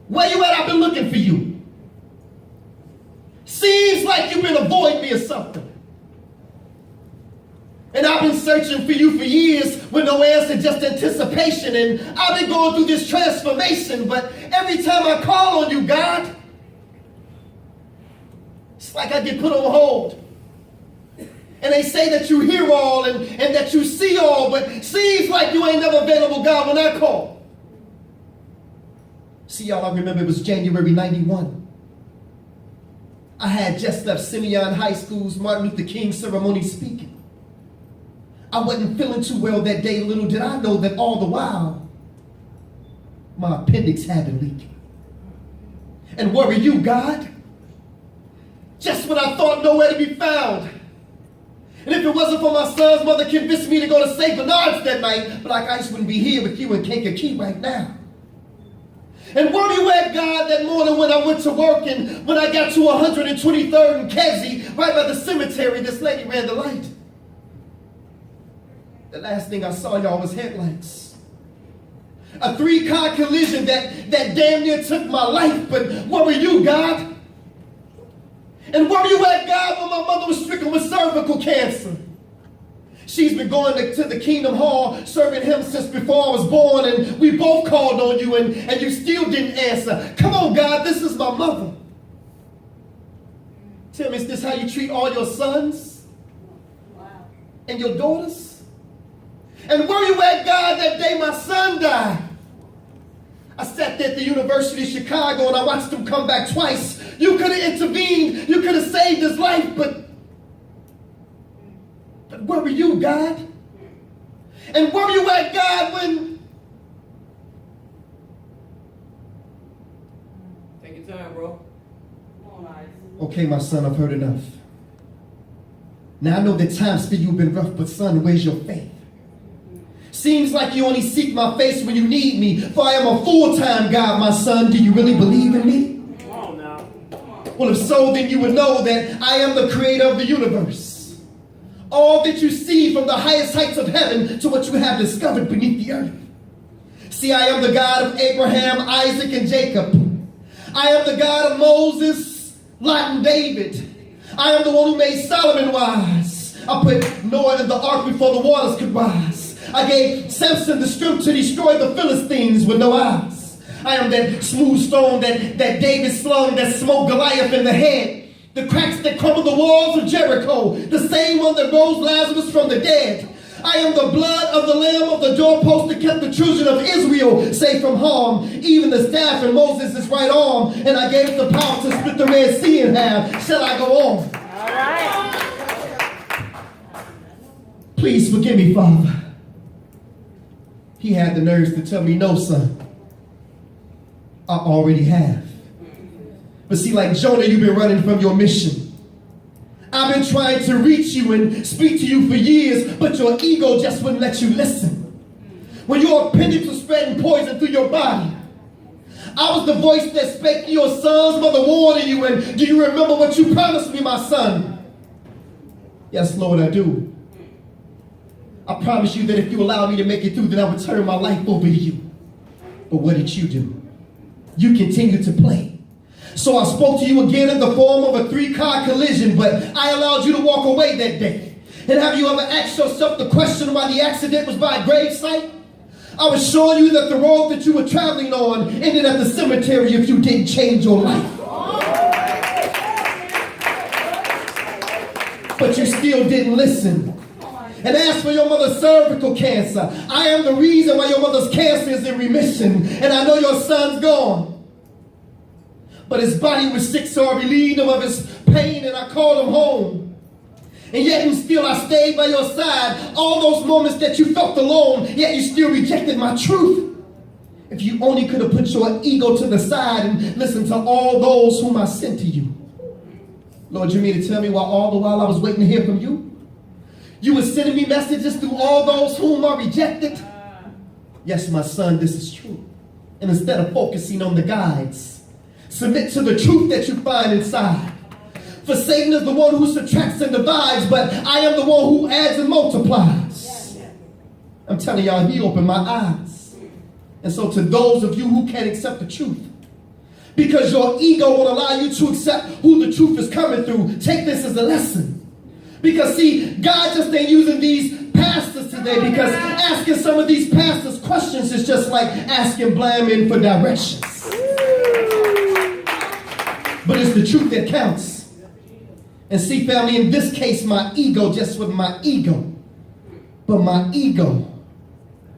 Where you at? I've been looking for you. Seems like you've been avoiding me or something. And I've been searching for you for years with no answer, just anticipation. And I've been going through this transformation, but every time I call on you, God, it's like I get put on hold. And they say that you hear all and that you see all, but seems like you ain't never available, God, when I call. See, y'all, I remember it was January 91. I had just left Simeon High School's Martin Luther King ceremony speaking. I wasn't feeling too well that day. Little did I know that all the while, my appendix had been leaking. And where were you, God? Just when I thought nowhere to be found. And if it wasn't for my son's mother convinced me to go to St. Bernard's that night, Blaq, I just wouldn't be here with you in Kankakee right now. And where you at, God, that morning when I went to work and when I got to 123rd and Kedzie, right by the cemetery, this lady ran the light. The last thing I saw, y'all, was headlights. A 3-car collision that damn near took my life, but where were you, God? And where you at, God, when my mother was stricken with cervical cancer? She's been going to the Kingdom Hall, serving him since before I was born, and we both called on you, and you still didn't answer. Come on, God, this is my mother. Tell me, is this how you treat all your sons? Wow. And your daughters? And where you at, God, that day my son died? I sat there at the University of Chicago and I watched him come back twice. You could have intervened. You could have saved his life, but where were you, God? And where were you at, God, when... Take your time, bro. Okay, my son, I've heard enough. Now I know that times for you have been rough, but son, where's your faith? Seems like you only seek my face when you need me, for I am a full-time God, my son. Do you really believe in me? Come on now. Well, if so, then you would know that I am the creator of the universe. All that you see from the highest heights of heaven to what you have discovered beneath the earth. See, I am the God of Abraham, Isaac, and Jacob. I am the God of Moses, Lot, and David. I am the one who made Solomon wise. I put Noah in the ark before the waters could rise. I gave Samson the strength to destroy the Philistines with no eyes. I am that smooth stone that David slung that smote Goliath in the head. The cracks that crumbled the walls of Jericho. The same one that rose Lazarus from the dead. I am the blood of the lamb of the doorpost that kept the children of Israel safe from harm. Even the staff in Moses' right arm. And I gave the power to split the Red Sea in half. Shall I go on? All right. Please forgive me, Father. He had the nerves to tell me, no, son. I already have. But see, like Jonah, you've been running from your mission. I've been trying to reach you and speak to you for years, but your ego just wouldn't let you listen. When your appendix was spreading poison through your body, I was the voice that spake to your son's mother warning you, and do you remember what you promised me, my son? Yes, Lord, I do. I promise you that if you allow me to make it through, then I would turn my life over to you. But what did you do? You continued to play. So I spoke to you again in the form of a 3-car collision, but I allowed you to walk away that day. And have you ever asked yourself the question why the accident was by a gravesite? I was showing you that the road that you were traveling on ended at the cemetery if you didn't change your life. But you still didn't listen. And as for your mother's cervical cancer, I am the reason why your mother's cancer is in remission. And I know your son's gone. But his body was sick, so I relieved him of his pain and I called him home. And yet and still I stayed by your side. All those moments that you felt alone, yet you still rejected my truth. If you only could have put your ego to the side and listened to all those whom I sent to you. Lord, you mean to tell me all the while I was waiting to hear from you? You were sending me messages through all those whom I rejected? Yes, my son, this is true. And instead of focusing on the guides, submit to the truth that you find inside. For Satan is the one who subtracts and divides, but I am the one who adds and multiplies. I'm telling y'all, he opened my eyes. And so to those of you who can't accept the truth, because your ego won't allow you to accept who the truth is coming through. Take this as a lesson. Because see, God just ain't using these pastors today, because asking some of these pastors questions is just like asking blind men for directions. But it's the truth that counts. And see, family, in this case, my ego just was my ego. But my ego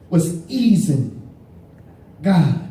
was easing God.